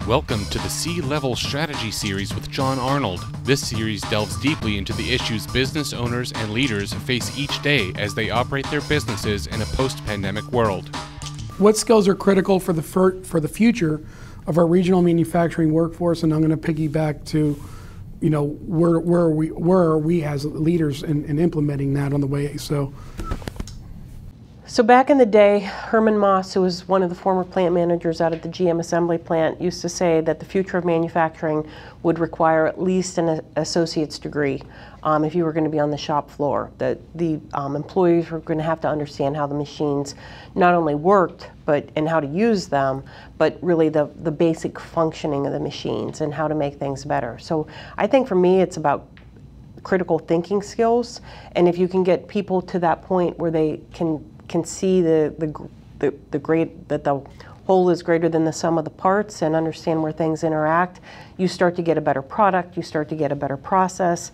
Welcome to the C-Level Strategy Series with Jon Arnold. This series delves deeply into the issues business owners and leaders face each day as they operate their businesses in a post-pandemic world. What skills are critical for the future of our regional manufacturing workforce? And I'm going to piggyback to, you know, where are we as leaders in implementing that on the way? So back in the day, Herman Moss, who was one of the former plant managers out at the GM assembly plant, used to say that the future of manufacturing would require at least an associate's degree if you were going to be on the shop floor. That the employees were going to have to understand how the machines not only worked and how to use them, but really the basic functioning of the machines and how to make things better. So I think for me it's about critical thinking skills, and if you can get people to that point where they can see that the whole is greater than the sum of the parts and understand where things interact, you start to get a better product, you start to get a better process.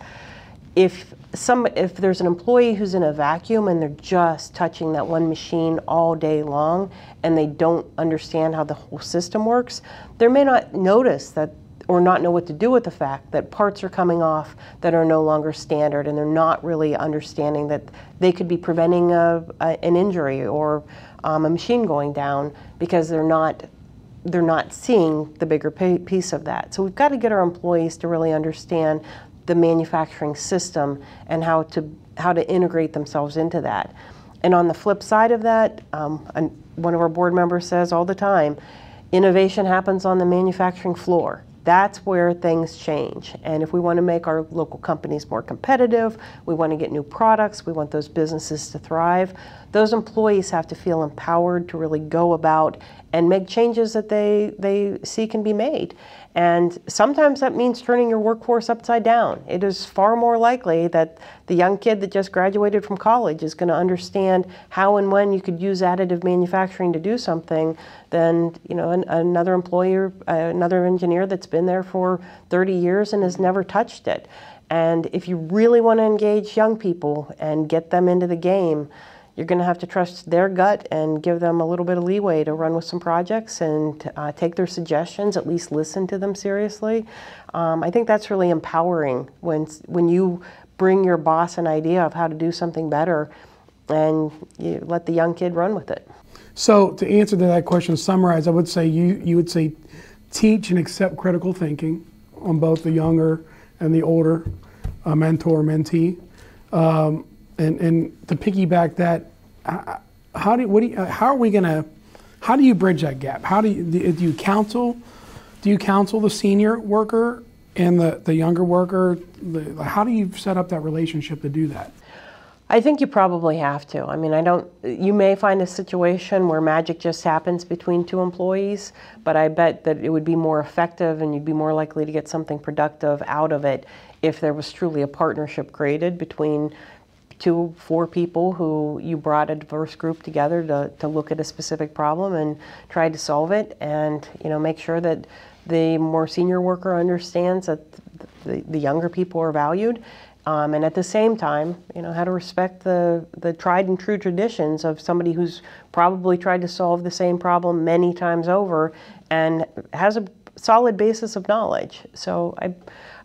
If there's an employee who's in a vacuum and they're just touching that one machine all day long and they don't understand how the whole system works, they may not notice that or not know what to do with the fact that parts are coming off that are no longer standard, and they're not really understanding that they could be preventing an injury or a machine going down because they're not seeing the bigger piece of that. So we've got to get our employees to really understand the manufacturing system and how to integrate themselves into that. And on the flip side of that, one of our board members says all the time, innovation happens on the manufacturing floor. That's where things change. And if we want to make our local companies more competitive, we want to get new products, we want those businesses to thrive, those employees have to feel empowered to really go about and make changes that they see can be made. And sometimes that means turning your workforce upside down. It is far more likely that the young kid that just graduated from college is going to understand how and when you could use additive manufacturing to do something than, you know, another employer, another engineer that's been there for 30 years and has never touched it. And if you really want to engage young people and get them into the game, you're going to have to trust their gut and give them a little bit of leeway to run with some projects and take their suggestions, at least listen to them seriously. I think that's really empowering when you bring your boss an idea of how to do something better and you let the young kid run with it. So to answer to that question, summarize, I would say you would say teach and accept critical thinking on both the younger and the older mentor, mentee. And to piggyback that, how do you bridge that gap? How do you counsel? Do you counsel the senior worker and the younger worker? How do you set up that relationship to do that? I think you probably have to. I mean, you may find a situation where magic just happens between two employees, but I bet that it would be more effective and you'd be more likely to get something productive out of it if there was truly a partnership created between 4 people who you brought a diverse group together to look at a specific problem and try to solve it, and make sure that the more senior worker understands that the younger people are valued, and at the same time, how to respect the tried and true traditions of somebody who's probably tried to solve the same problem many times over and has a solid basis of knowledge. So I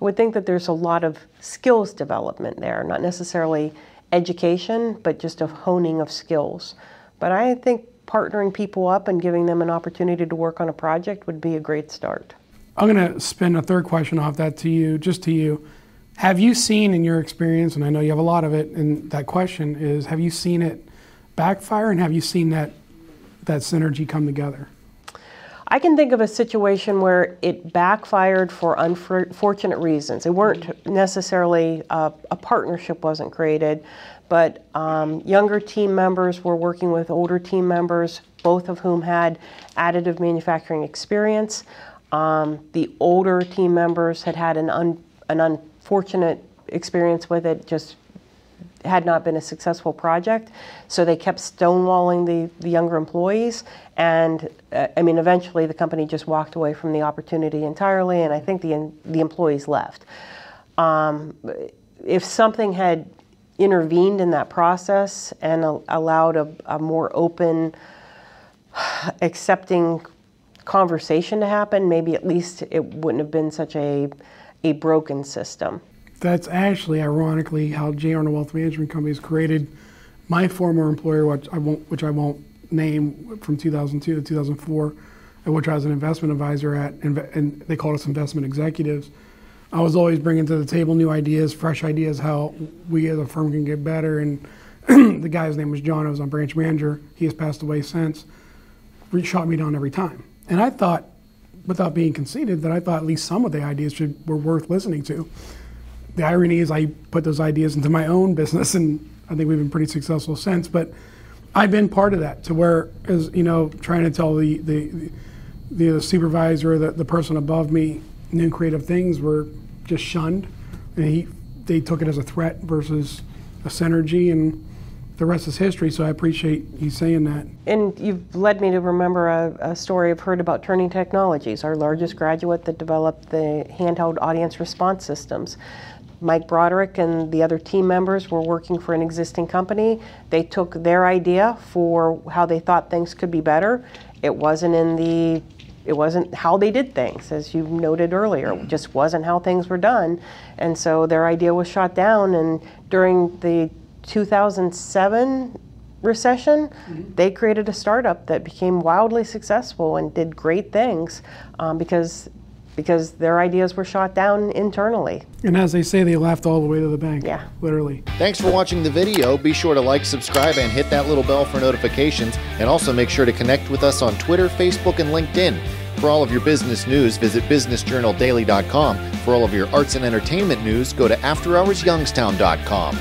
would think that there's a lot of skills development there, not necessarily education, but just a honing of skills. But I think partnering people up and giving them an opportunity to work on a project would be a great start. I'm going to spin a third question off that to you. Have you seen in your experience, and I know you have a lot of it, and that question is, have you seen it backfire, and have you seen that synergy come together? I can think of a situation where it backfired for unfortunate reasons. It weren't necessarily, a partnership wasn't created, but younger team members were working with older team members, both of whom had additive manufacturing experience. The older team members had an unfortunate experience with it, just had not been a successful project, so they kept stonewalling the younger employees, and eventually the company just walked away from the opportunity entirely, and I think the employees left. If something had intervened in that process and allowed a more open, accepting conversation to happen, maybe at least it wouldn't have been such a broken system. That's actually, ironically, how Jon Arnold Wealth Management Company has created my former employer, which I won't name, from 2002 to 2004, at which I was an investment advisor at, and they called us investment executives. I was always bringing to the table new ideas, fresh ideas, how we as a firm can get better. And the guy's name was John. I was on branch manager. He has passed away since. Shot me down every time. And I thought, without being conceited, that I thought at least some of the ideas were worth listening to. The irony is I put those ideas into my own business, and I think we've been pretty successful since. But I've been part of that, to where, as you know, trying to tell the supervisor, the person above me, new creative things were just shunned. And they took it as a threat versus a synergy, and the rest is history. So I appreciate you saying that. And you've led me to remember a story I've heard about Turning Technologies, our largest graduate that developed the handheld audience response systems. Mike Broderick and the other team members were working for an existing company. They took their idea for how they thought things could be better. It wasn't how they did things, as you noted earlier. It just wasn't how things were done. And so their idea was shot down. And during the 2007 recession, they created a startup that became wildly successful and did great things because their ideas were shot down internally. And as they say, they laughed all the way to the bank. Yeah. Literally. Thanks for watching the video. Be sure to like, subscribe, and hit that little bell for notifications. And also make sure to connect with us on Twitter, Facebook, and LinkedIn. For all of your business news, visit businessjournaldaily.com. For all of your arts and entertainment news, go to afterhoursyoungstown.com.